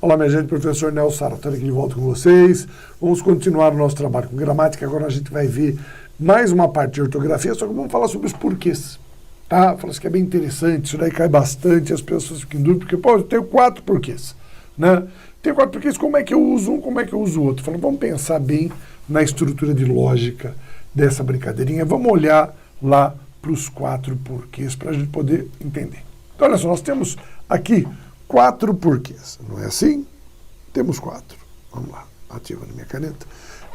Olá, minha gente, professor Nelson Sara, estou aqui de volta com vocês. Vamos continuar o nosso trabalho com gramática. Agora a gente vai ver mais uma parte de ortografia, só que vamos falar sobre os porquês. Tá? Fala que é bem interessante, isso daí cai bastante, as pessoas ficam em dúvida, porque, pô, eu tenho 4 porquês, né? Tenho 4 porquês, como é que eu uso um, como é que eu uso o outro? Fala, vamos pensar bem na estrutura de lógica dessa brincadeirinha, vamos olhar lá para os 4 porquês, para a gente poder entender. Então, olha só, nós temos aqui 4 porquês, não é assim? Temos 4. Vamos lá, ativa na minha caneta.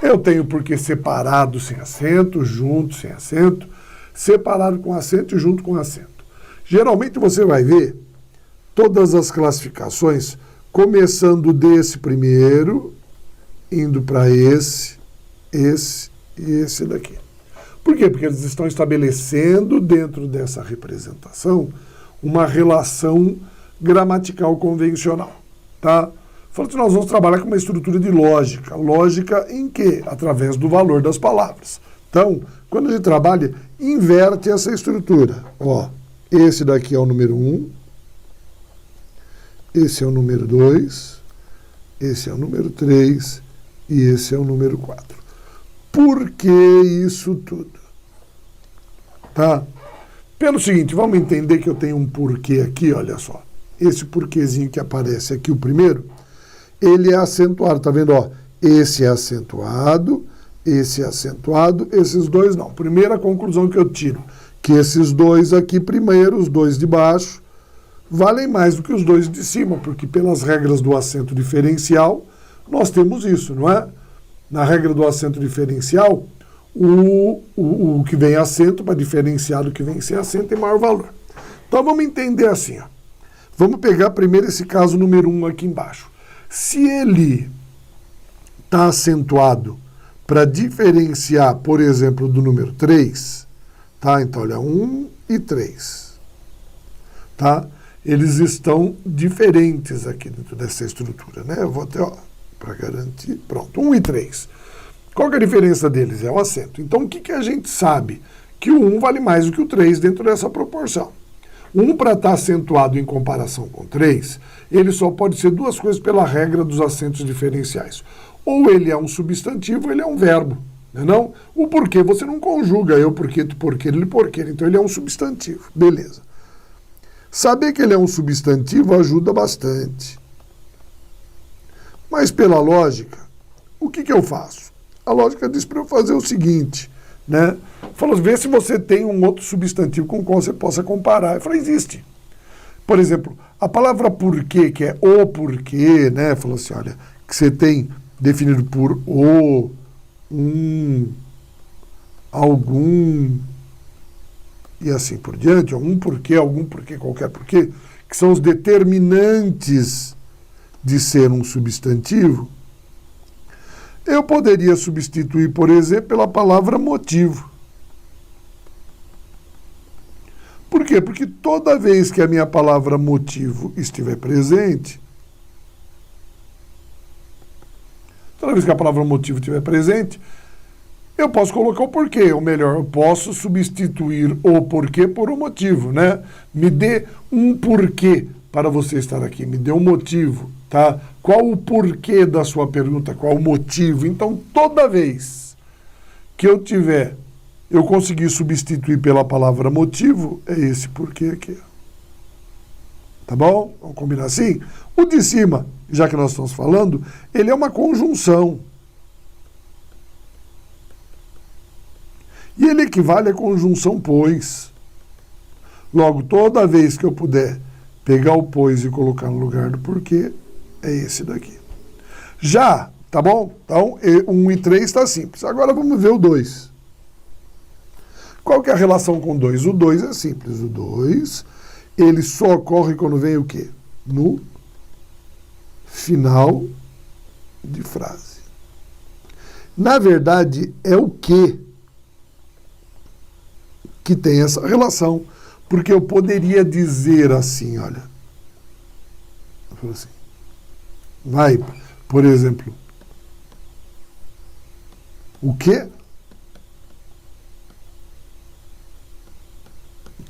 Eu tenho porquê separado sem acento, junto sem acento, separado com acento e junto com acento. Geralmente você vai ver todas as classificações começando desse primeiro, indo para esse e esse daqui. Por quê? Porque eles estão estabelecendo dentro dessa representação uma relação gramatical convencional, tá? Falando que nós vamos trabalhar com uma estrutura de lógica. Lógica em quê? Através do valor das palavras. Então, quando a gente trabalha, inverte essa estrutura. Ó, esse daqui é o número 1, esse é o número 2, esse é o número 3 e esse é o número 4. Por que isso tudo? Tá? Pelo seguinte, vamos entender que eu tenho um porquê aqui, olha só. Esse porquêzinho que aparece aqui, o primeiro, ele é acentuado, tá vendo? Ó, esse é acentuado, esses dois não. Primeira conclusão que eu tiro, que esses dois aqui primeiro, os dois de baixo, valem mais do que os dois de cima, porque pelas regras do acento diferencial, nós temos isso, não é? Na regra do acento diferencial, o que vem acento, para diferenciar do que vem sem acento, tem maior valor. Então vamos entender assim, ó. Vamos pegar primeiro esse caso número 1 aqui embaixo. Se ele está acentuado para diferenciar, por exemplo, do número 3, tá? Então, olha, 1 e 3, tá? Eles estão diferentes aqui dentro dessa estrutura, né? Eu vou até, ó, para garantir, pronto, 1 e 3. Qual que é a diferença deles? É o acento. Então, o que a gente sabe? Que o 1 vale mais do que o 3 dentro dessa proporção. 1 para estar acentuado em comparação com 3, ele só pode ser duas coisas pela regra dos acentos diferenciais. Ou ele é um substantivo ou ele é um verbo. Não é não? O porquê você não conjuga, eu porque, tu porque, ele porque. Então ele é um substantivo. Beleza. Saber que ele é um substantivo ajuda bastante. Mas pela lógica, o que eu faço? A lógica diz para eu fazer o seguinte, né? Falou, vê se você tem um outro substantivo com o qual você possa comparar. Eu falei, existe. Por exemplo, a palavra porquê, que é o porquê, né? Falou assim, olha, que você tem definido por o, um, algum, e assim por diante, algum porquê, qualquer porquê, que são os determinantes de ser um substantivo. Eu poderia substituir, por exemplo, pela palavra motivo. Por quê? Porque toda vez que a minha palavra motivo estiver presente, toda vez que a palavra motivo estiver presente, eu posso colocar o porquê, ou melhor, eu posso substituir o porquê por um motivo, né? Me dê um porquê para você estar aqui, me dê um motivo, tá? Qual o porquê da sua pergunta, qual o motivo? Então, toda vez que eu conseguir substituir pela palavra motivo, é esse porquê aqui. Tá bom? Vamos combinar assim? O de cima, já que nós estamos falando, ele é uma conjunção. E ele equivale à conjunção pois. Logo, toda vez que eu puder pegar o pois e colocar no lugar do porquê, é esse daqui. Já, tá bom? Então, 1 e 3 está simples. Agora vamos ver o 2. Qual que é a relação com o 2? O 2 é simples. O 2, ele só ocorre quando vem o quê? No final de frase. Na verdade, é o que tem essa relação. Porque eu poderia dizer assim, olha. Eu falo assim. Vai, por exemplo. O quê?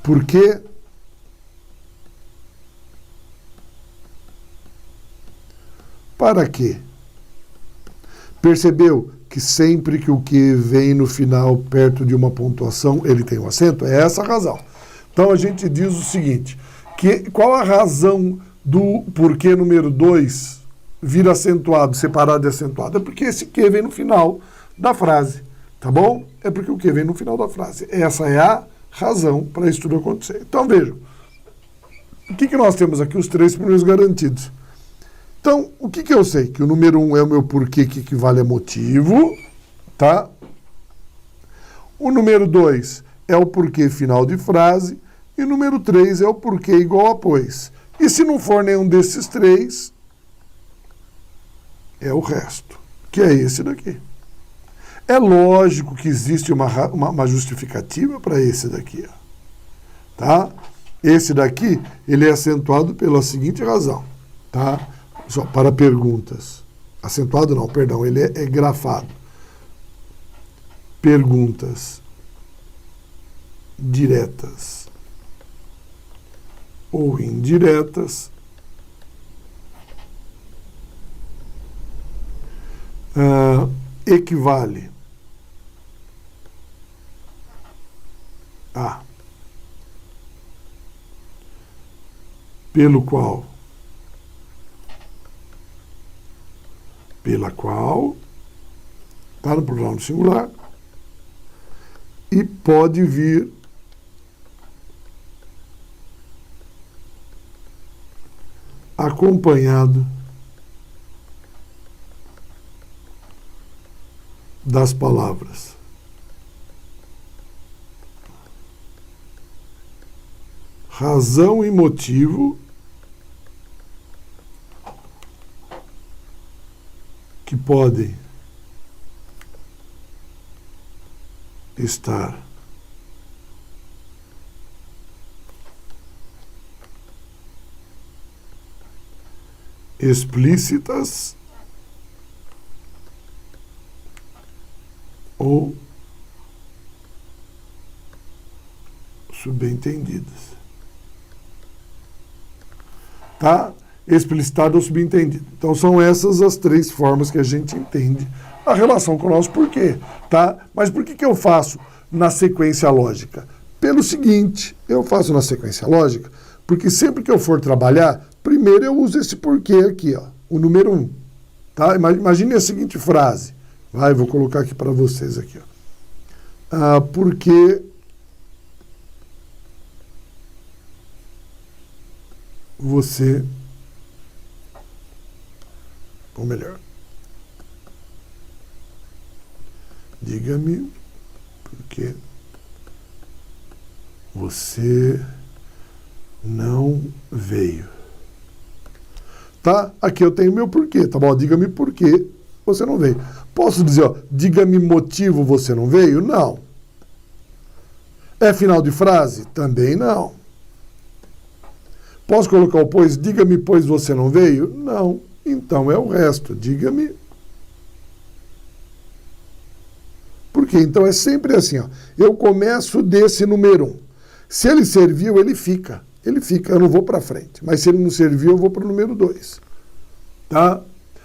Porque para quê? Percebeu que sempre que o que vem no final perto de uma pontuação, ele tem um acento? É essa a razão. Então a gente diz o seguinte, qual a razão do porquê número 2 vira acentuado, separado de acentuado? É porque esse que vem no final da frase, tá bom? É porque o que vem no final da frase. Essa é a razão para isso tudo acontecer. Então vejam, o que nós temos aqui? Os 3 primeiros garantidos. Então, o que eu sei? Que o número 1 é o meu porquê, que equivale a motivo, tá? O número 2 é o porquê final de frase, e o número 3 é o porquê igual a pois. E se não for nenhum desses 3, é o resto, que é esse daqui. É lógico que existe uma justificativa para esse daqui, ó, tá? Esse daqui, ele é acentuado pela seguinte razão, tá? Só para perguntas. Acentuado não, perdão, ele é grafado. Perguntas diretas ou indiretas equivale a pela qual, está no plural no singular, e pode vir acompanhado das palavras razão e motivo que podem estar explícitas ou subentendidas. Tá? Explicitado ou subentendido. Então são essas as 3 formas que a gente entende a relação com o nosso porquê, tá? Mas por que eu faço na sequência lógica? Pelo seguinte, eu faço na sequência lógica porque sempre que eu for trabalhar, primeiro eu uso esse porquê aqui, ó, o número 1, tá? Imagine a seguinte frase, vou colocar aqui para vocês aqui, ó. Porque você, ou melhor, diga-me porque você não veio. Tá? Aqui eu tenho meu porquê, tá bom? Diga-me por que você não veio. Posso dizer, ó, diga-me motivo você não veio? Não. É final de frase? Também não. Posso colocar o pois? Diga-me, pois você não veio? Não. Então é o resto. Diga-me. Por quê? Então é sempre assim, ó. Eu começo desse número 1. Se ele serviu, ele fica. Ele fica, eu não vou para frente. Mas se ele não serviu, eu vou para o número 2. Tá?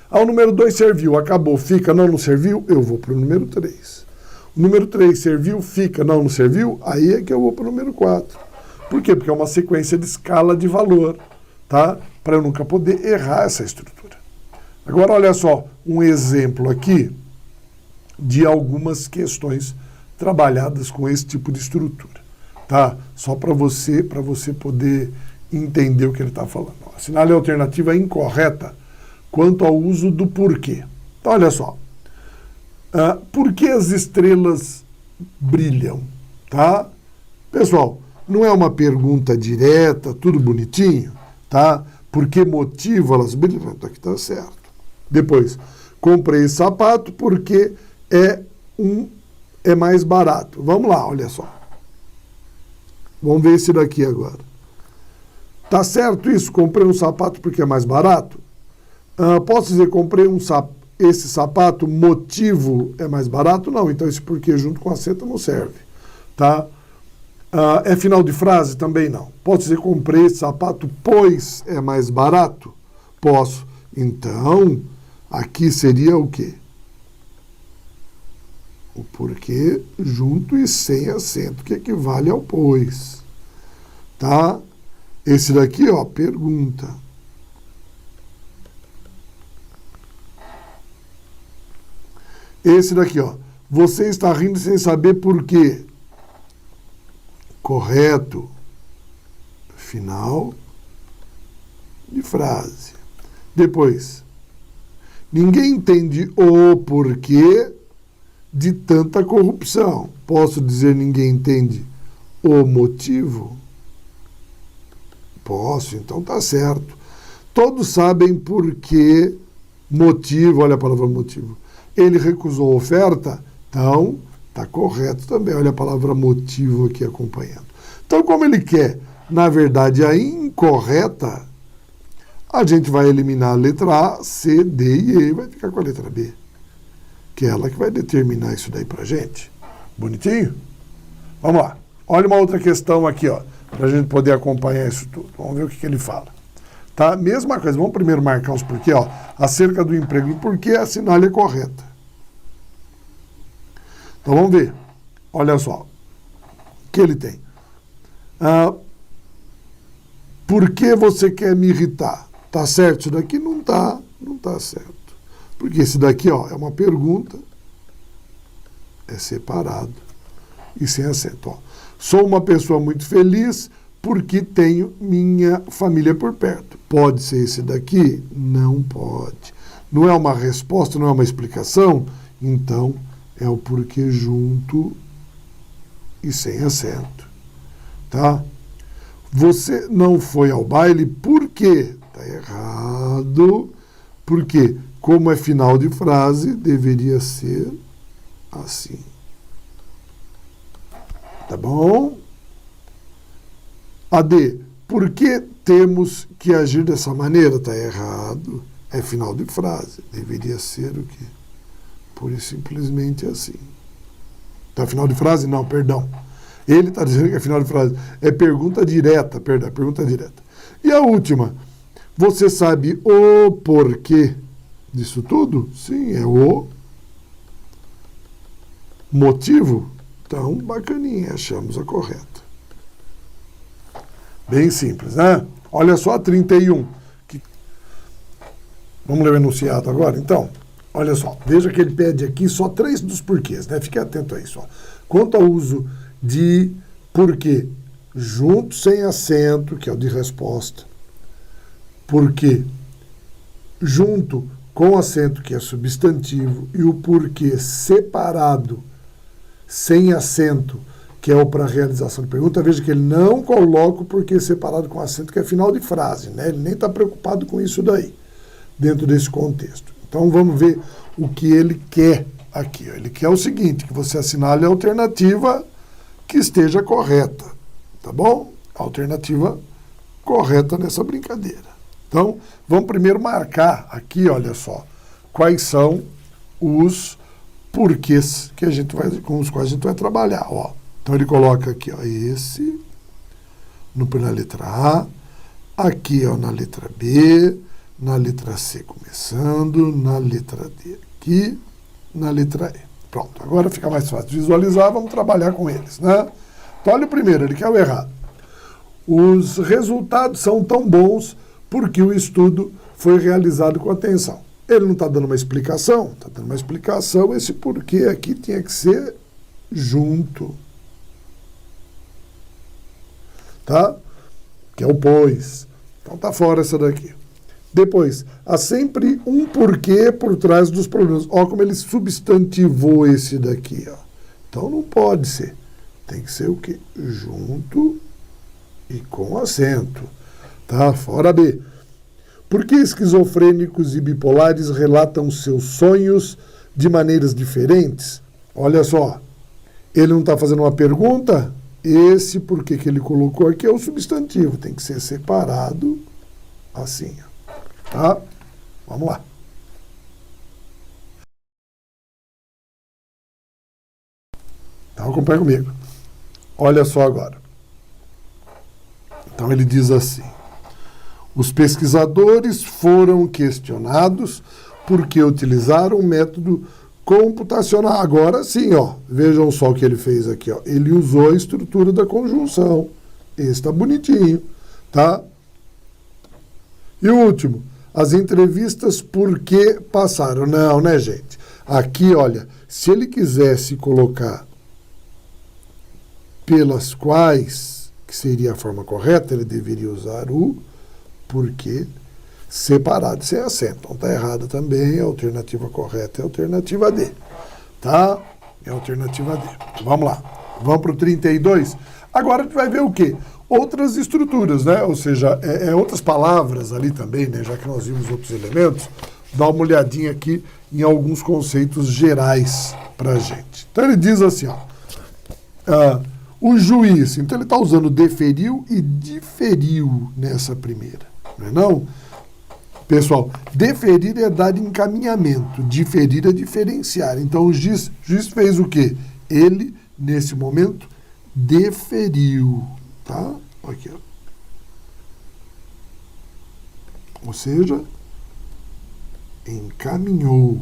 O número 2 serviu, acabou, fica, não serviu, eu vou para o número 3. O número 3 serviu, fica, não serviu, aí é que eu vou para o número 4. Por quê? Porque é uma sequência de escala de valor, tá? Para eu nunca poder errar essa estrutura. Agora, olha só, um exemplo aqui de algumas questões trabalhadas com esse tipo de estrutura, tá? Só para você poder entender o que ele está falando. Assinale a alternativa incorreta quanto ao uso do porquê. Então, olha só. Por que as estrelas brilham? Tá? Pessoal, não é uma pergunta direta, tudo bonitinho, tá? Por que motivo elas brilham? Então, aqui está certo. Depois, comprei sapato porque é mais barato. Vamos lá, olha só. Vamos ver esse daqui agora. Tá certo isso? Comprei um sapato porque é mais barato? Posso dizer, comprei esse sapato, motivo é mais barato? Não, então esse porquê junto com a seta não serve. Tá? É final de frase? Também não. Posso dizer, comprei esse sapato pois é mais barato? Posso. Então, Aqui seria o quê? O porquê junto e sem acento, que equivale ao pois. Tá? Esse daqui, ó, pergunta. Esse daqui, ó. Você está rindo sem saber por quê. Correto. Final de frase. Depois, ninguém entende o porquê de tanta corrupção. Posso dizer ninguém entende o motivo? Posso, então tá certo. Todos sabem por que motivo, olha a palavra motivo. Ele recusou a oferta, então tá correto também. Olha a palavra motivo aqui acompanhando. Então, como ele quer, na verdade, a incorreta, a gente vai eliminar a letra A, C, D e E, vai ficar com a letra B, que é ela que vai determinar isso daí pra gente. Bonitinho? Vamos lá. Olha uma outra questão aqui, ó, pra gente poder acompanhar isso tudo. Vamos ver o que ele fala. Tá? Mesma coisa, vamos primeiro marcar os porquê, ó. Acerca do emprego, porque a sinalha é correta. Então vamos ver. Olha só. O que ele tem? Por que você quer me irritar? Tá certo? Isso daqui não tá certo. Porque esse daqui, ó, é uma pergunta, é separado e sem acento, ó. Sou uma pessoa muito feliz porque tenho minha família por perto. Pode ser esse daqui? Não pode. Não é uma resposta, não é uma explicação? Então, é o porquê junto e sem acento. Tá? Você não foi ao baile por quê? Tá errado. Por quê? Como é final de frase, deveria ser assim. Tá bom? A D. Por que temos que agir dessa maneira? Tá errado. É final de frase. Deveria ser o quê? Pura e simplesmente assim. Tá final de frase? Não, perdão. Ele está dizendo que é final de frase. É pergunta direta, perdão, pergunta direta. E a última. Você sabe o porquê disso tudo? Sim, é o motivo. Então, bacaninha, achamos a correta. Bem simples, né? Olha só a 31. Vamos ler o enunciado agora? Então, olha só. Veja que ele pede aqui só 3 dos porquês, né? Fique atento a isso. Ó. Quanto ao uso de porquê junto sem acento, que é o de resposta, porquê junto com acento, que é substantivo, e o porquê separado, sem acento, que é o para realização de pergunta, veja que ele não coloca o porquê separado com acento, que é final de frase, né? Ele nem está preocupado com isso daí, dentro desse contexto. Então vamos ver o que ele quer aqui. Ele quer o seguinte, que você assinale a alternativa que esteja correta, tá bom? A alternativa correta nessa brincadeira. Então, vamos primeiro marcar aqui, olha só, quais são os porquês que a gente vai, com os quais a gente vai trabalhar, ó. Então ele coloca aqui, ó, esse na letra A, aqui, ó, na letra B, na letra C começando, na letra D aqui, na letra E. Pronto, agora fica mais fácil de visualizar, vamos trabalhar com eles, né? Então olha o primeiro, ele quer o errado. Os resultados são tão bons porque o estudo foi realizado com atenção. Ele não está dando uma explicação, está dando uma explicação, esse porquê aqui tinha que ser junto. Tá? Que é o pois. Então tá fora essa daqui. Depois, há sempre um porquê por trás dos problemas. Olha como ele substantivou esse daqui. Ó. Então não pode ser. Tem que ser o quê? Junto e com acento. Tá? Fora B. Por que esquizofrênicos e bipolares relatam seus sonhos de maneiras diferentes? Olha só. Ele não está fazendo uma pergunta? Esse porquê que ele colocou aqui é o substantivo. Tem que ser separado assim. Ó. Tá? Vamos lá. Então acompanha comigo. Olha só agora. Então ele diz assim: os pesquisadores foram questionados porque utilizar um método computacional. Agora sim, ó, vejam só o que ele fez aqui, ó. Ele usou a estrutura da conjunção. Esse está bonitinho, tá? E o último, as entrevistas por que passaram. Não, né, gente? Aqui, olha, se ele quisesse colocar pelas quais, que seria a forma correta, ele deveria usar o porquê separado, sem acento. Então tá errado também, a alternativa correta é a alternativa D. Tá? É a alternativa D. Vamos lá. Vamos para o 32. Agora a gente vai ver o quê? Outras estruturas, né? Ou seja, outras palavras ali também, né? Já que nós vimos outros elementos, dá uma olhadinha aqui em alguns conceitos gerais para a gente. Então ele diz assim, ó, o juiz, então ele está usando deferiu e diferiu nessa primeira, não é não? Pessoal, deferir é dar encaminhamento, diferir é diferenciar. Então o juiz fez o quê? Ele, nesse momento, deferiu, tá? Aqui, ó. Ou seja, encaminhou.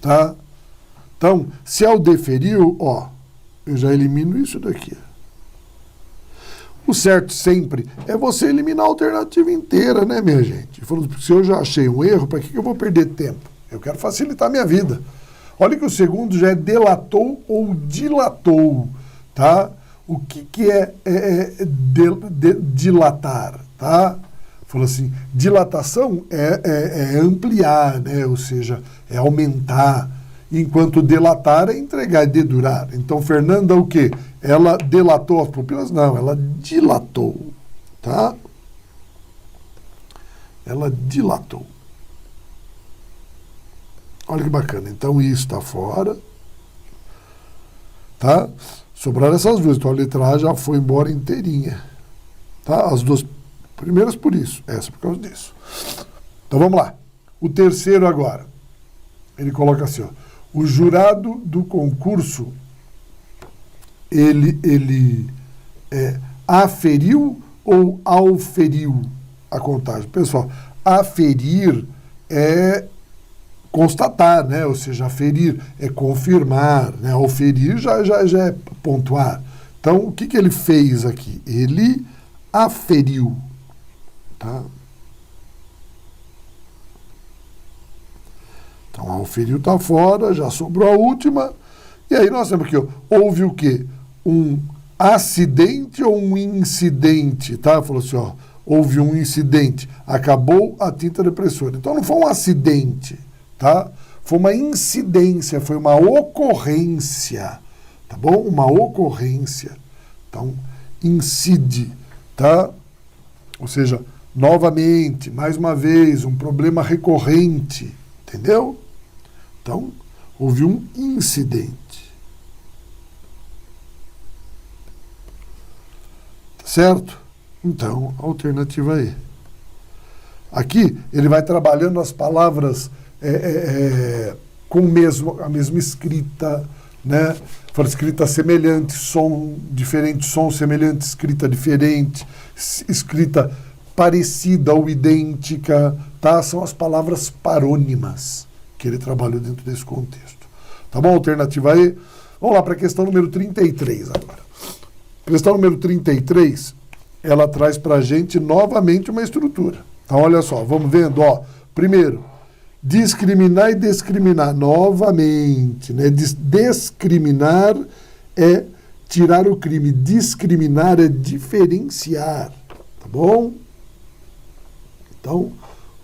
Tá? Então, se é o deferiu, ó, eu já elimino isso daqui. O certo sempre é você eliminar a alternativa inteira, né, minha gente? Se eu já achei um erro, para que eu vou perder tempo? Eu quero facilitar a minha vida. Olha que o segundo já é delatou ou dilatou, tá? O que é dilatar, tá? Falou assim, dilatação é ampliar, né? Ou seja, é aumentar. Enquanto delatar é entregar, é dedurar. Então, Fernanda, o quê? Ela delatou as pupilas? Não, ela dilatou, tá? Ela dilatou. Olha que bacana. Então, isso está fora, tá? Sobraram essas duas. Então, a letra A já foi embora inteirinha, tá? As duas primeiras por isso, essa por causa disso. Então, vamos lá. O terceiro agora. Ele coloca assim, ó. O jurado do concurso, ele aferiu ou auferiu a contagem? Pessoal, aferir é constatar, né? Ou seja, aferir é confirmar, né? Auferir já é pontuar. Então, o que ele fez aqui? Ele aferiu, tá? Então, a auferiu está fora, já sobrou a última. E aí nós temos aqui, ó, houve o quê? Um acidente ou um incidente, tá? Falou assim, ó, houve um incidente, acabou a tinta da impressora. Então não foi um acidente, tá? Foi uma incidência, foi uma ocorrência, tá bom? Uma ocorrência. Então, incide, tá? Ou seja, novamente, mais uma vez, um problema recorrente, entendeu? Então, houve um incidente. Tá certo? Então, alternativa E. Aqui, ele vai trabalhando as palavras com a mesma escrita, né? Fala escrita semelhante, som diferente, som semelhante, escrita diferente, escrita parecida ou idêntica, tá? São as palavras parônimas que ele trabalhou dentro desse contexto. Tá bom? Alternativa E. Vamos lá para a questão número 33 agora. Questão número 33, ela traz para a gente novamente uma estrutura. Então, olha só, vamos vendo, ó. Primeiro, discriminar e discriminar novamente, né? Discriminar é tirar o crime, discriminar é diferenciar, tá bom? Então,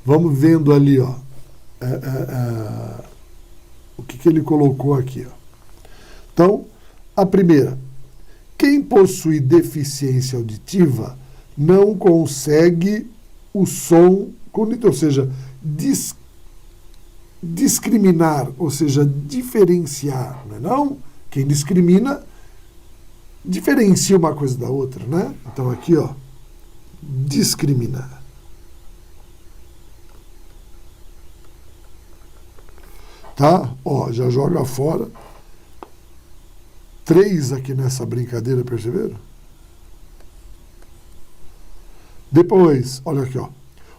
vamos vendo ali, ó, o que ele colocou aqui, ó. Então, a primeira, quem possui deficiência auditiva não consegue o som cognitivo, ou seja, discriminar, ou seja, diferenciar, não é não? Quem discrimina diferencia uma coisa da outra, né? Então aqui, ó, discriminar. Tá? Ó, já joga fora 3 aqui nessa brincadeira, perceberam? Depois, olha aqui, ó.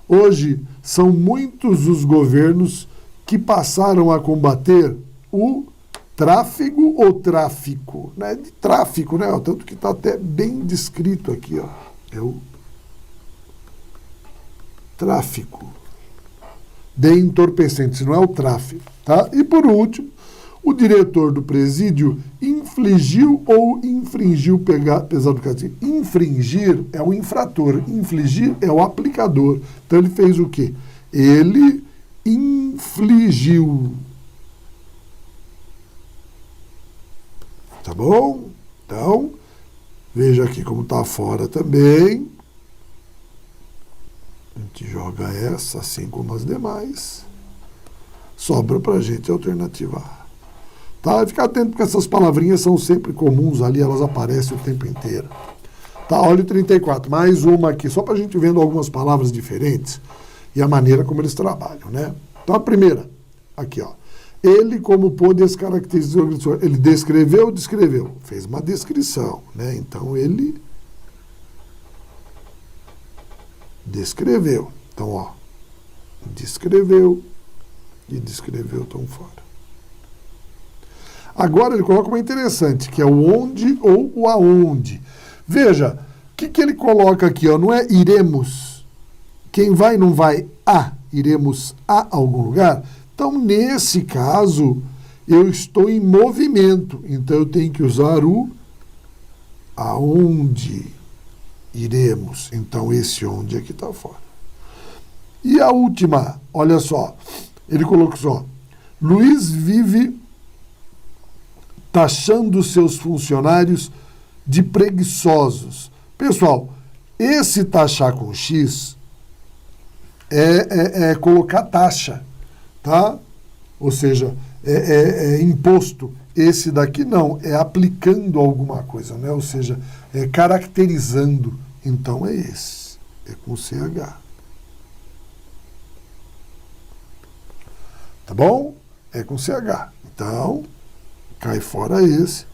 Hoje, são muitos os governos que passaram a combater o tráfego ou tráfico, né? De tráfico, né? Tanto que está até bem descrito aqui, ó. É o tráfico de entorpecentes, não é o tráfico, tá? E por último, o diretor do presídio infligiu ou infringiu pesado castigo. Infringir é o infrator, infligir é o aplicador. Então ele fez o quê? Ele infligiu. Tá bom? Então, veja aqui como está fora também. A gente joga essa assim como as demais. Sobra para a gente a alternativa A. Tá? Fica atento porque essas palavrinhas são sempre comuns ali, elas aparecem o tempo inteiro. Tá, olha o 34, mais uma aqui, só para a gente vendo algumas palavras diferentes e a maneira como eles trabalham, né? Então a primeira, aqui ó. Ele, como pôde, as características, ele descreveu, fez uma descrição, né? Então ele descreveu. Então, ó, descreveu e descreveu tão fora. Agora ele coloca uma interessante, que é o onde ou o aonde. Veja, o que ele coloca aqui, ó, não é iremos. Quem vai não vai a, iremos a algum lugar. Então, nesse caso, eu estou em movimento. Então, eu tenho que usar o aonde iremos. Então, esse onde aqui está fora. E a última, olha só. Ele colocou só. Luiz vive taxando seus funcionários de preguiçosos. Pessoal, esse taxar com X é colocar taxa, tá? Ou seja, é imposto. Esse daqui não, é aplicando alguma coisa, né? Ou seja, é caracterizando. Então é esse, é com CH. Tá bom? É com CH. Então, cai fora esse.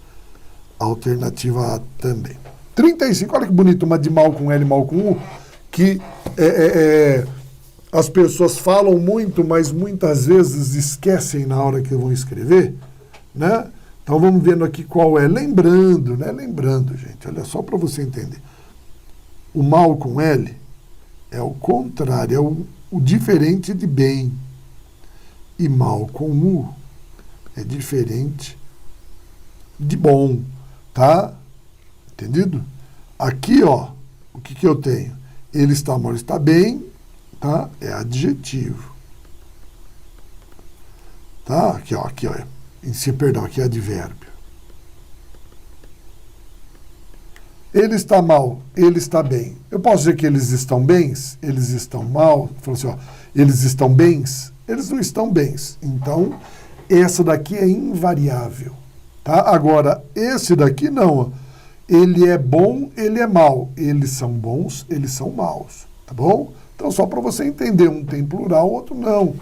Alternativa A também. 35, olha que bonito, uma de mal com L, mal com U, que as pessoas falam muito, mas muitas vezes esquecem na hora que vão escrever, né? Então vamos vendo aqui qual é. Lembrando, né? Lembrando, gente, olha só para você entender. O mal com L é o contrário, é o diferente de bem. E mal com U é diferente de bom, tá? Entendido? Aqui, ó, o que eu tenho? Ele está mal, ele está bem, tá? É adjetivo. Tá? Aqui, ó, perdão, aqui é advérbio. Ele está mal, ele está bem. Eu posso dizer que eles estão bens? Eles estão mal? Falou assim, ó, eles estão bens? Eles não estão bens. Então, essa daqui é invariável. Tá? Agora, esse daqui não. Ó. Ele é bom, ele é mau. Eles são bons, eles são maus. Tá bom? Então, só para você entender, um tem plural, o outro não.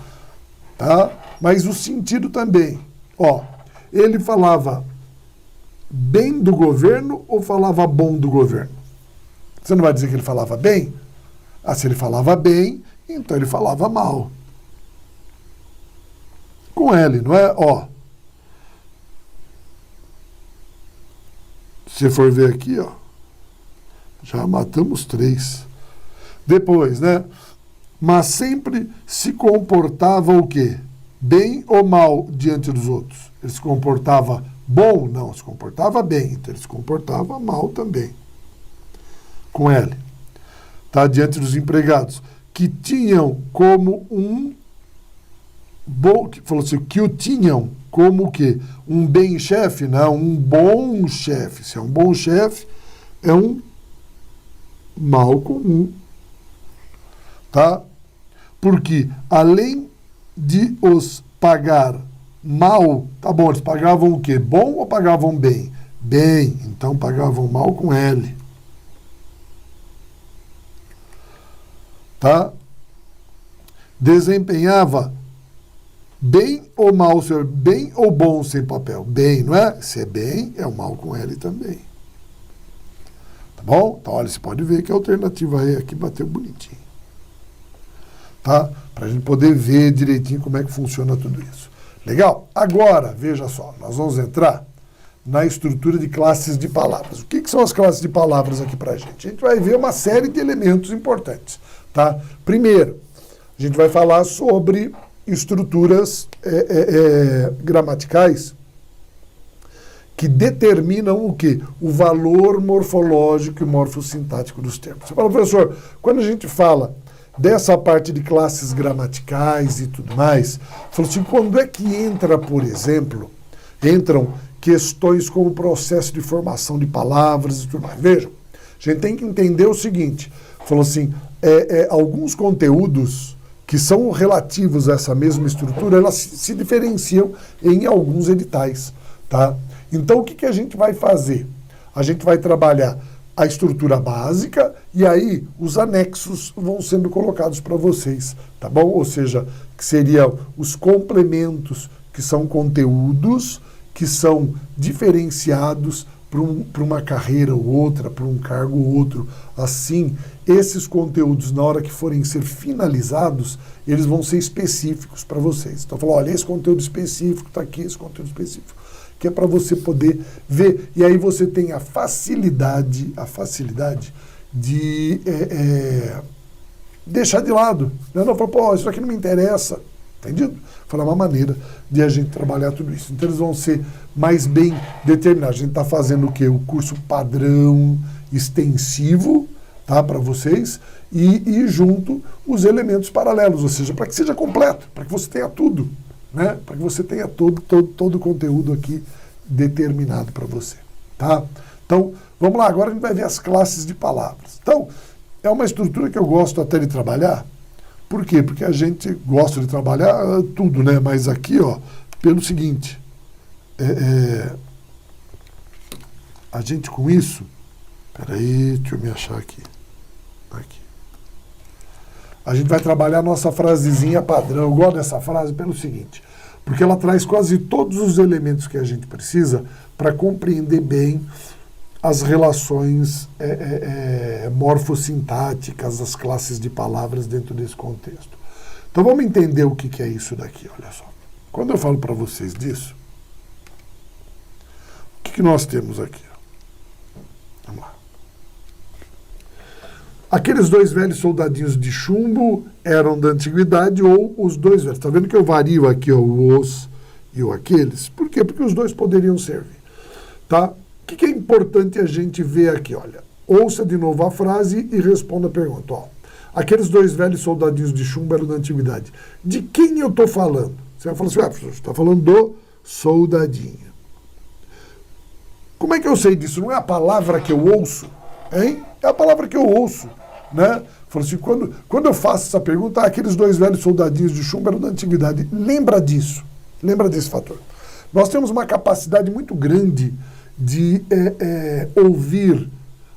Tá? Mas o sentido também. Ó, ele falava bem do governo ou falava bom do governo? Você não vai dizer que ele falava bem? Ah, se ele falava bem, então ele falava mal. Com L, não é? Ó. Se for ver aqui, ó. Já matamos 3. Depois, né? Mas sempre se comportava o quê? Bem ou mal diante dos outros? Ele se comportava bom? Não, se comportava bem. Então ele se comportava mal também. Com L. Tá? Diante dos empregados. Que tinham como um bom, falou assim, que o tinham como o quê? Um bem chefe? Não, um bom chefe. Se é um bom chefe, é um mal comum. Tá? Porque além de os pagar mal, tá bom, eles pagavam o quê? Bom ou pagavam bem? Bem, então pagavam mal com L. Tá? Desempenhava bem ou mal, senhor? Bem ou bom sem papel? Bem, não é? Se é bem, é o mal com L também. Tá bom? Então, olha, você pode ver que a alternativa E aqui bateu bonitinho. tá? Para a gente poder ver direitinho como é que funciona tudo isso. Legal? Agora, veja só, nós vamos entrar na estrutura de classes de palavras. O que são as classes de palavras aqui para a gente? A gente vai ver uma série de elementos importantes, tá? Primeiro, a gente vai falar sobre estruturas gramaticais que determinam o quê? O valor morfológico e morfossintático dos termos. Você fala, professor, quando a gente fala dessa parte de classes gramaticais e tudo mais, fala assim, quando é que entra, por exemplo, entram questões como o processo de formação de palavras e tudo mais. Vejam, a gente tem que entender o seguinte, falou assim, alguns conteúdos que são relativos a essa mesma estrutura, elas se diferenciam em alguns editais, tá? Então, o que a gente vai fazer? A gente vai trabalhar a estrutura básica e aí os anexos vão sendo colocados para vocês, tá bom? Ou seja, que seriam os complementos, que são conteúdos que são diferenciados para uma carreira ou outra, para um cargo ou outro. Assim, esses conteúdos, na hora que forem ser finalizados, eles vão ser específicos para vocês. Então, falou, olha, esse conteúdo específico está aqui, esse conteúdo específico, que é para você poder ver. E aí você tem a facilidade de deixar de lado. Não, falar, pô, isso aqui não me interessa. Entendido? Foi uma maneira de a gente trabalhar tudo isso. Então eles vão ser mais bem determinados. A gente está fazendo o quê? O curso padrão extensivo, tá, para vocês, e junto os elementos paralelos, ou seja, para que seja completo, para que você tenha tudo, né? Para que você tenha todo o conteúdo aqui determinado para você. Tá? Então, vamos lá, agora a gente vai ver as classes de palavras. Então, é uma estrutura que eu gosto até de trabalhar. Por quê? Porque a gente gosta de trabalhar tudo, né? Mas aqui, ó, pelo seguinte, a gente com isso, peraí, deixa eu me achar aqui. A gente vai trabalhar a nossa frasezinha padrão. Eu gosto dessa frase pelo seguinte, porque ela traz quase todos os elementos que a gente precisa para compreender bem as relações morfossintáticas, as classes de palavras dentro desse contexto. Então vamos entender o que é isso daqui, olha só. Quando eu falo para vocês disso, o que nós temos aqui? Vamos lá. Aqueles dois velhos soldadinhos de chumbo eram da antiguidade ou os dois velhos. Está vendo que eu vario aqui, ó, o os e o aqueles? Por quê? Porque os dois poderiam servir. Tá? O que é importante a gente ver aqui? Olha, ouça de novo a frase e responda a pergunta. Ó, aqueles dois velhos soldadinhos de chumbo eram da antiguidade. De quem eu estou falando? Você vai falar assim, professor, você está falando do soldadinho. Como é que eu sei disso? Não é a palavra que eu ouço, hein? É a palavra que eu ouço, né? Falou assim, quando eu faço essa pergunta, aqueles dois velhos soldadinhos de chumbo eram da antiguidade. Lembra disso. Lembra desse fator. Nós temos uma capacidade muito grande de ouvir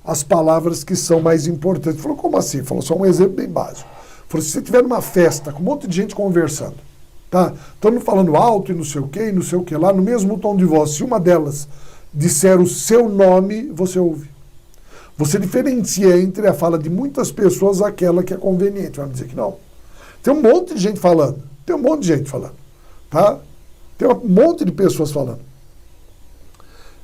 as palavras que são mais importantes. Falou, como assim? Falou, só um exemplo bem básico. Falou, se você estiver numa festa com um monte de gente conversando, tá? Todo mundo falando alto e não sei o que lá, no mesmo tom de voz, se uma delas disser o seu nome, você ouve. Você diferencia entre a fala de muitas pessoas aquela que é conveniente. Vai me dizer que não. Tem um monte de gente falando. Tá? Tem um monte de pessoas falando.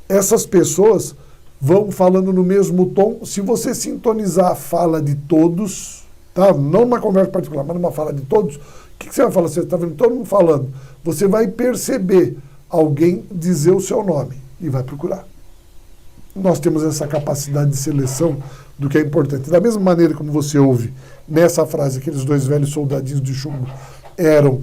Essas pessoas vão falando no mesmo tom. Se você sintonizar a fala de todos, tá? Não numa conversa particular, mas numa fala de todos, o que você vai falar? Você está vendo todo mundo falando. Você vai perceber alguém dizer o seu nome e vai procurar. Nós temos essa capacidade de seleção do que é importante. Da mesma maneira como você ouve nessa frase, aqueles dois velhos soldadinhos de chumbo eram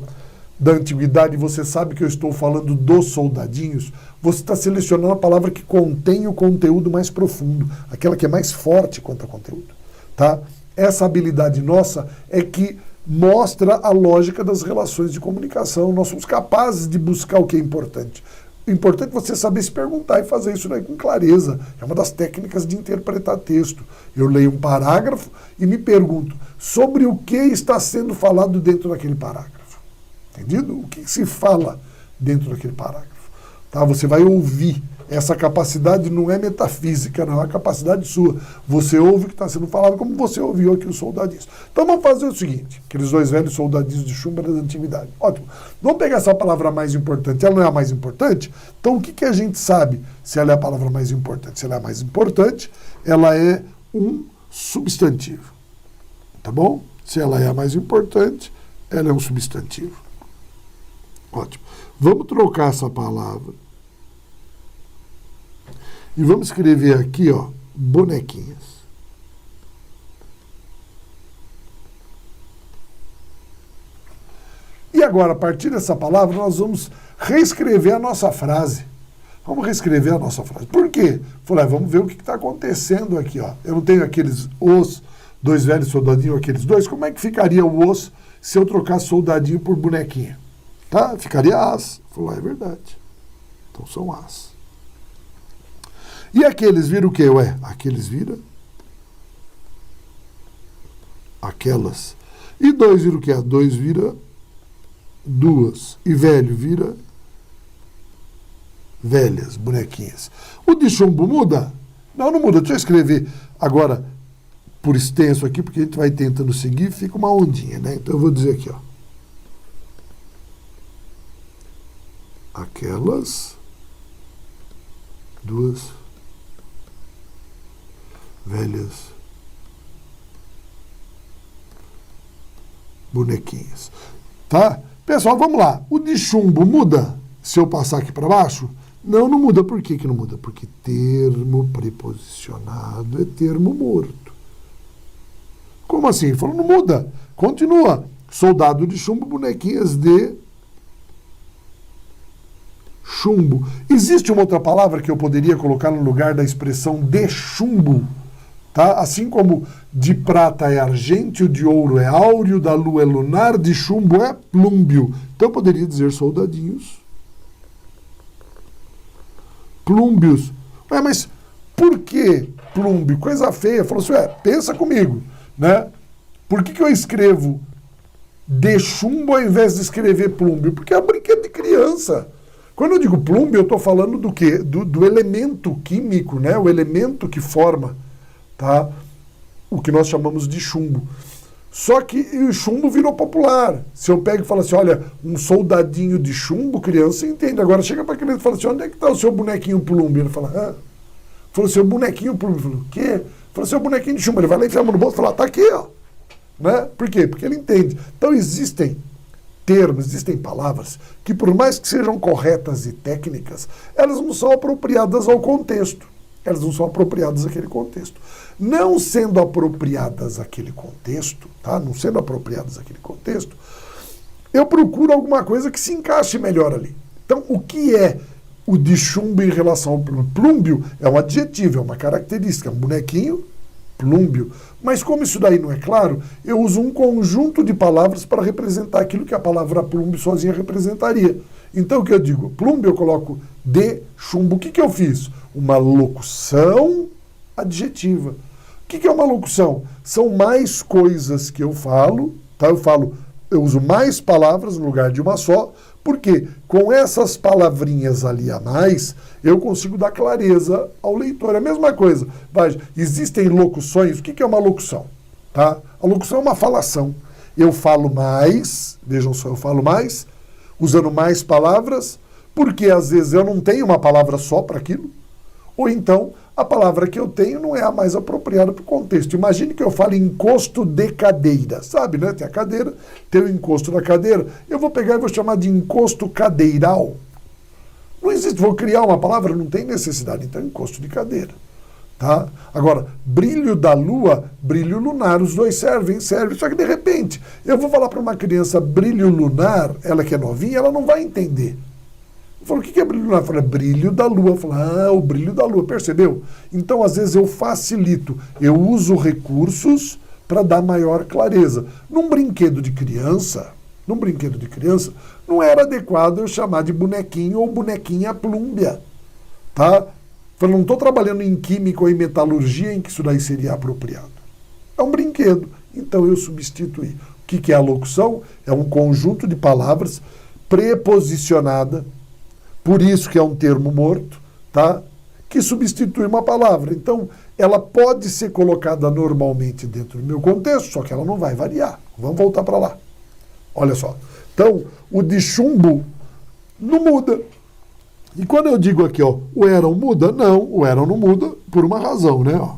da antiguidade, você sabe que eu estou falando dos soldadinhos, você está selecionando a palavra que contém o conteúdo mais profundo, aquela que é mais forte quanto a conteúdo. Tá? Essa habilidade nossa é que mostra a lógica das relações de comunicação. Nós somos capazes de buscar o que é importante. O importante é você saber se perguntar e fazer isso daí com clareza. É uma das técnicas de interpretar texto. Eu leio um parágrafo e me pergunto sobre o que está sendo falado dentro daquele parágrafo. Entendido? O que se fala dentro daquele parágrafo? Tá? Você vai ouvir essa capacidade não é metafísica, não, é capacidade sua. Você ouve o que está sendo falado como você ouviu aqui os soldadinhos. Então vamos fazer o seguinte, aqueles dois velhos soldadinhos de chumbo da antiguidade. Ótimo. Vamos pegar essa palavra mais importante. Ela não é a mais importante? Então o que a gente sabe se ela é a palavra mais importante? Se ela é a mais importante, ela é um substantivo. Tá bom? Se ela é a mais importante, ela é um substantivo. Ótimo. Vamos trocar essa palavra. E vamos escrever aqui, ó, bonequinhas. E agora, a partir dessa palavra, nós vamos reescrever a nossa frase. Vamos reescrever a nossa frase. Por quê? Falei, vamos ver o que está acontecendo aqui, ó. Eu não tenho aqueles os dois velhos soldadinhos, aqueles dois. Como é que ficaria o os se eu trocasse soldadinho por bonequinha? Tá? Ficaria as. Falei, é verdade. Então são as. E aqueles viram o quê? Ué, aqueles viram aquelas. E dois viram o quê? Dois vira duas. E velho vira velhas, bonequinhas. O de chumbo muda? Não, não muda. Deixa eu escrever agora por extenso aqui, porque a gente vai tentando seguir, fica uma ondinha, né? Então eu vou dizer aqui, ó. Aquelas duas velhas bonequinhas. Tá? Pessoal, vamos lá. O de chumbo muda se eu passar aqui para baixo? Não, não muda. Por que não muda? Porque termo preposicionado é termo morto. Como assim? Ele falou, não muda. Continua. Soldado de chumbo, bonequinhas de chumbo. Existe uma outra palavra que eu poderia colocar no lugar da expressão de chumbo? Tá? Assim como de prata é argêntio, de ouro é áureo, da lua é lunar, de chumbo é plúmbio. Então eu poderia dizer soldadinhos. Plúmbios. Ué, mas por que plúmbio? Coisa feia. Falou assim, pensa comigo, né? Por que eu escrevo de chumbo ao invés de escrever plúmbio? Porque é um brinquedo de criança. Quando eu digo plúmbio, eu estou falando do quê? Do elemento químico, né? O elemento que forma, tá? O que nós chamamos de chumbo. Só que o chumbo virou popular. Se eu pego e falo assim, olha, um soldadinho de chumbo, criança entende. Agora chega para a criança e fala assim, onde é que está o seu bonequinho plúmbio? Ele fala, Falou, seu bonequinho plúmbio. Falou, o quê? Falou, seu bonequinho de chumbo. Ele vai lá e enfiar a mão no bolso e fala, tá aqui, ó. Né? Por quê? Porque ele entende. Então existem termos, existem palavras que, por mais que sejam corretas e técnicas, elas não são apropriadas ao contexto. Elas não são apropriadas àquele contexto. Não sendo apropriadas àquele contexto, tá? Não sendo apropriadas àquele contexto, eu procuro alguma coisa que se encaixe melhor ali. Então, o que é o de chumbo em relação ao plúmbio? É um adjetivo, é uma característica, um bonequinho, plúmbio. Mas como isso daí não é claro, eu uso um conjunto de palavras para representar aquilo que a palavra plúmbio sozinha representaria. Então, o que eu digo? Plúmbio eu coloco de chumbo. O que eu fiz? Uma locução adjetiva. O que é uma locução? São mais coisas que eu falo, tá? Eu uso mais palavras no lugar de uma só, porque com essas palavrinhas ali a mais, eu consigo dar clareza ao leitor. É a mesma coisa. Existem locuções. O que é uma locução? Tá? A locução é uma falação. Eu falo mais, vejam só, eu falo mais, usando mais palavras, porque às vezes eu não tenho uma palavra só para aquilo, ou então a palavra que eu tenho não é a mais apropriada para o contexto. Imagine que eu fale encosto de cadeira, sabe, né? Tem a cadeira, tem o encosto da cadeira, eu vou pegar e vou chamar de encosto cadeiral. Não existe, vou criar uma palavra, não tem necessidade, então encosto de cadeira. Tá? Agora, brilho da lua, brilho lunar, os dois servem, só que de repente, eu vou falar para uma criança brilho lunar, ela que é novinha, ela não vai entender. Eu falo, o que é brilho lunar? Eu falo, é brilho da lua. Eu falo, o brilho da lua, percebeu? Então, às vezes, eu facilito, eu uso recursos para dar maior clareza. Num brinquedo de criança, não era adequado eu chamar de bonequinho ou bonequinha plúmbia. Tá? Eu não estou trabalhando em química ou em metalurgia em que isso daí seria apropriado. É um brinquedo, então eu substituí. O que é a locução? É um conjunto de palavras preposicionada, por isso que é um termo morto, tá? tá? Que substitui uma palavra. Então, ela pode ser colocada normalmente dentro do meu contexto, só que ela não vai variar. Vamos voltar para lá. Olha só. Então, o de chumbo não muda. E quando eu digo aqui, ó, o eram muda, não, o eram não muda por uma razão, né? Ó.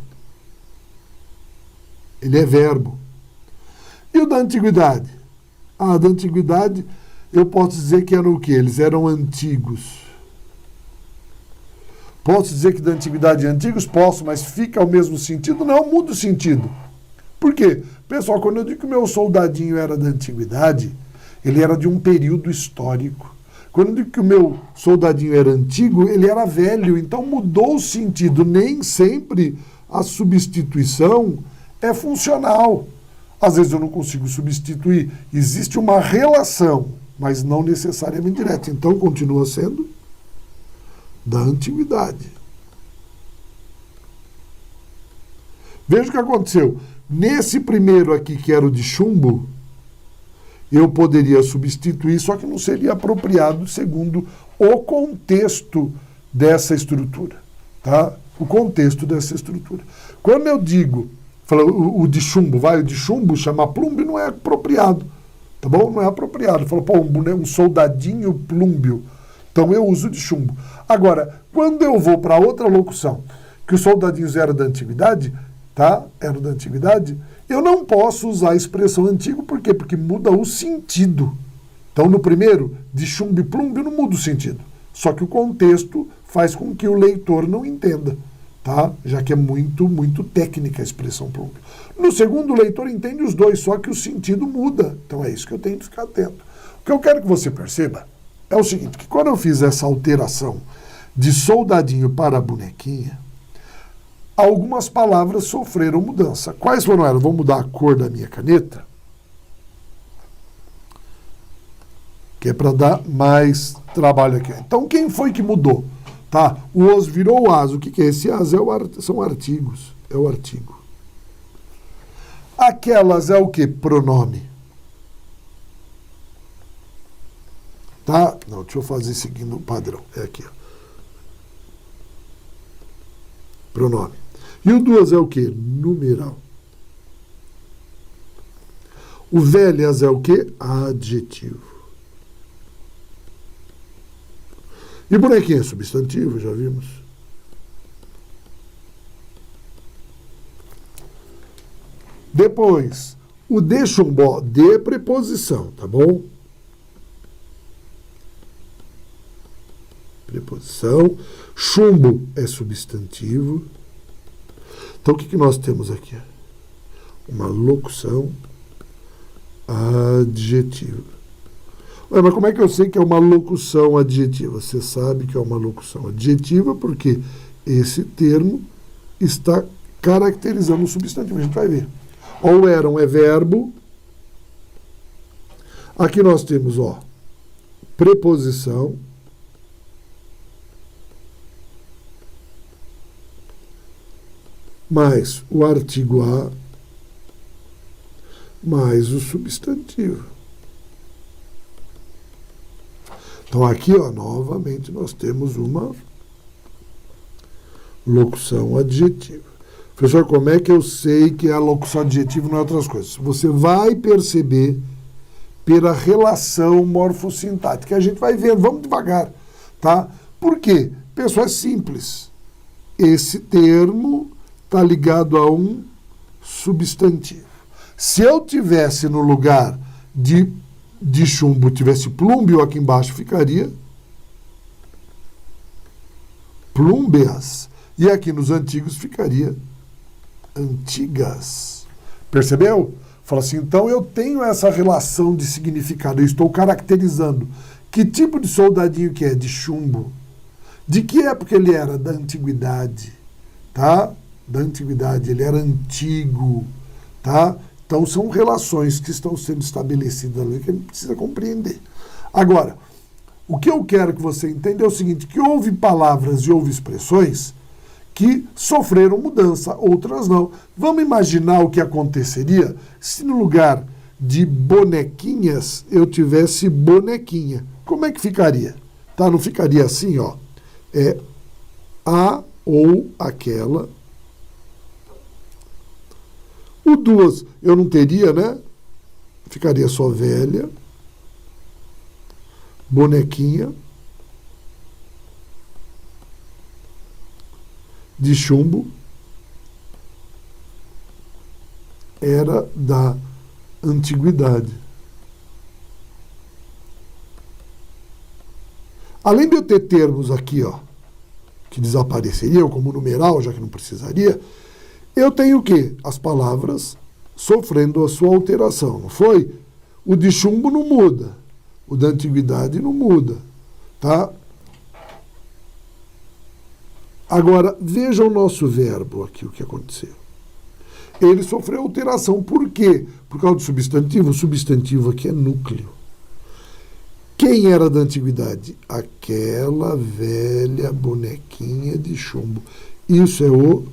Ele é verbo. E o da antiguidade? Ah, da antiguidade, eu posso dizer que eram o quê? Eles eram antigos. Posso dizer que da antiguidade é antigos? Posso, mas fica o mesmo sentido? Não, muda o sentido. Por quê? Pessoal, quando eu digo que o meu soldadinho era da antiguidade, ele era de um período histórico. Quando eu digo que o meu soldadinho era antigo, ele era velho, então mudou o sentido. Nem sempre a substituição é funcional. Às vezes eu não consigo substituir. Existe uma relação, mas não necessariamente direta. Então continua sendo da antiguidade. Veja o que aconteceu. Nesse primeiro aqui, que era o de chumbo, eu poderia substituir, só que não seria apropriado segundo o contexto dessa estrutura. Tá? O contexto dessa estrutura. Quando eu digo, o de chumbo, o de chumbo chamar plúmbio não é apropriado. Tá bom? Não é apropriado. Falou, pô, um soldadinho plúmbio. Então eu uso de chumbo. Agora, quando eu vou para outra locução, que os soldadinhos eram da antiguidade, tá? Eram da antiguidade, eu não posso usar a expressão antigo, por quê? Porque muda o sentido. Então, no primeiro, de chumbo e plúmbio, não muda o sentido. Só que o contexto faz com que o leitor não entenda, tá? Já que é muito, muito técnica a expressão plúmbio. No segundo, o leitor entende os dois, só que o sentido muda. Então, é isso que eu tenho que ficar atento. O que eu quero que você perceba é o seguinte, que quando eu fiz essa alteração de soldadinho para bonequinha, algumas palavras sofreram mudança. Quais foram elas? Vou mudar a cor da minha caneta, que é para dar mais trabalho aqui. Então, quem foi que mudou? Tá? O os virou o as. O que é esse as? São artigos. É o artigo. Aquelas é o que? Pronome. Tá? Não, deixa eu fazer seguindo o padrão. É aqui, ó. Pronome. E o duas é o quê? Numeral. O velhas é o quê? Adjetivo. E bonequinha é substantivo, já vimos. Depois, o de chumbó, de preposição, tá bom? Preposição. Chumbo é substantivo. Então, o que nós temos aqui? Uma locução adjetiva. Ué, mas como é que eu sei que é uma locução adjetiva? Você sabe que é uma locução adjetiva porque esse termo está caracterizando o substantivo. A gente vai ver. Ou eram é verbo. Aqui nós temos, ó, preposição. Mais o artigo a, mais o substantivo. Então, aqui, ó, novamente, nós temos uma locução adjetiva. Professor, como é que eu sei que a locução adjetiva não é outras coisas? Você vai perceber pela relação morfossintática. A gente vai vendo, vamos devagar, tá? Por quê? Pessoal, é simples. Esse termo está ligado a um substantivo. Se eu tivesse no lugar de chumbo, tivesse plúmbio aqui embaixo, ficaria plúmbeas. E aqui nos antigos ficaria antigas. Percebeu? Fala assim, então eu tenho essa relação de significado, eu estou caracterizando que tipo de soldadinho que é de chumbo, de que época ele era, da antiguidade, tá? Da antiguidade, ele era antigo, tá? Então, são relações que estão sendo estabelecidas ali que a gente precisa compreender. Agora, o que eu quero que você entenda é o seguinte, que houve palavras e houve expressões que sofreram mudança, outras não. Vamos imaginar o que aconteceria se no lugar de bonequinhas eu tivesse bonequinha. Como é que ficaria? Tá? Não ficaria assim, ó. a ou aquela. O duas eu não teria, né? Ficaria só velha, bonequinha de chumbo, era da antiguidade. Além de eu ter termos aqui, ó, que desapareceriam como numeral, já que não precisaria, eu tenho o quê? As palavras sofrendo a sua alteração, não foi? O de chumbo não muda, o da antiguidade não muda, tá? Agora, veja o nosso verbo aqui, o que aconteceu. Ele sofreu alteração, por quê? Por causa do substantivo. O substantivo aqui é núcleo. Quem era da antiguidade? Aquela velha bonequinha de chumbo. Isso é o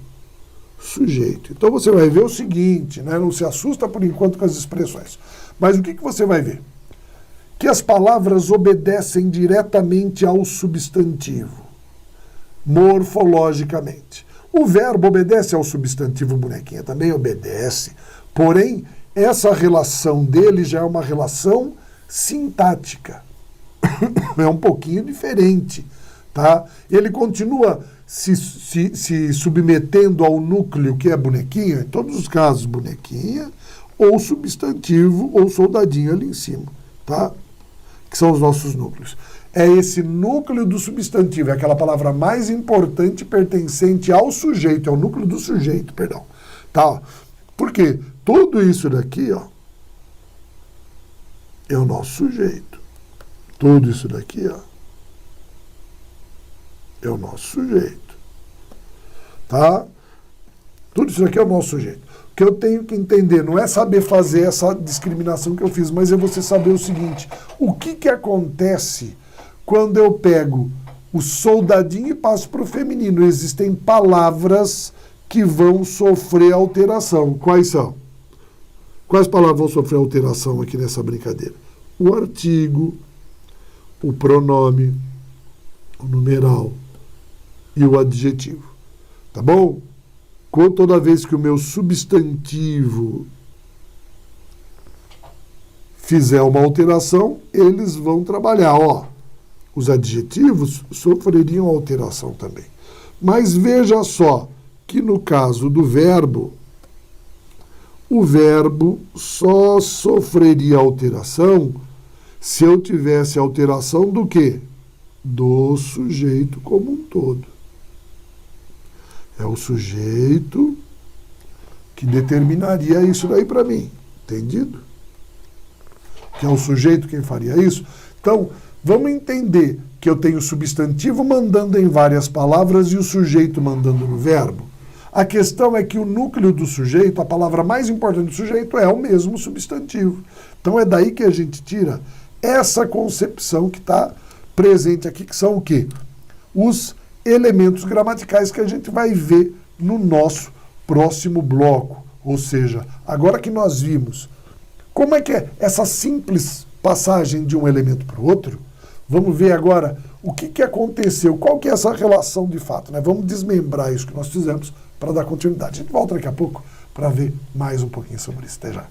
sujeito. Então você vai ver o seguinte, né? Não se assusta por enquanto com as expressões. Mas o que você vai ver? Que as palavras obedecem diretamente ao substantivo, morfologicamente. O verbo obedece ao substantivo bonequinha, também obedece. Porém, essa relação dele já é uma relação sintática. É um pouquinho diferente, tá? Ele continua se submetendo ao núcleo que é bonequinha, em todos os casos bonequinha, ou substantivo, ou soldadinho ali em cima, tá? Que são os nossos núcleos. É esse núcleo do substantivo, é aquela palavra mais importante pertencente ao sujeito, é o núcleo do sujeito, perdão. Tá? Por quê? Tudo isso daqui, ó, é o nosso sujeito. Tudo isso daqui, ó, é o nosso sujeito. Tá? Tudo isso daqui é o nosso sujeito. O que eu tenho que entender não é saber fazer essa discriminação que eu fiz, mas é você saber o seguinte: o que acontece quando eu pego o soldadinho e passo para o feminino? Existem palavras que vão sofrer alteração. Quais são? Quais palavras vão sofrer alteração aqui nessa brincadeira? O artigo, o pronome, o numeral e o adjetivo. Tá bom? Toda vez que o meu substantivo fizer uma alteração, eles vão trabalhar. Ó, os adjetivos sofreriam alteração também. Mas veja só que no caso do verbo, o verbo só sofreria alteração se eu tivesse alteração do quê? Do sujeito como um todo. É o sujeito que determinaria isso daí para mim. Entendido? Que é o sujeito quem faria isso. Então, vamos entender que eu tenho o substantivo mandando em várias palavras e o sujeito mandando no verbo. A questão é que o núcleo do sujeito, a palavra mais importante do sujeito, é o mesmo substantivo. Então é daí que a gente tira essa concepção que está presente aqui, que são o quê? Os elementos gramaticais que a gente vai ver no nosso próximo bloco. Ou seja, agora que nós vimos como é que é essa simples passagem de um elemento para o outro, vamos ver agora o que aconteceu, qual que é essa relação de fato, né? Vamos desmembrar isso que nós fizemos para dar continuidade. A gente volta daqui a pouco para ver mais um pouquinho sobre isso. Até já.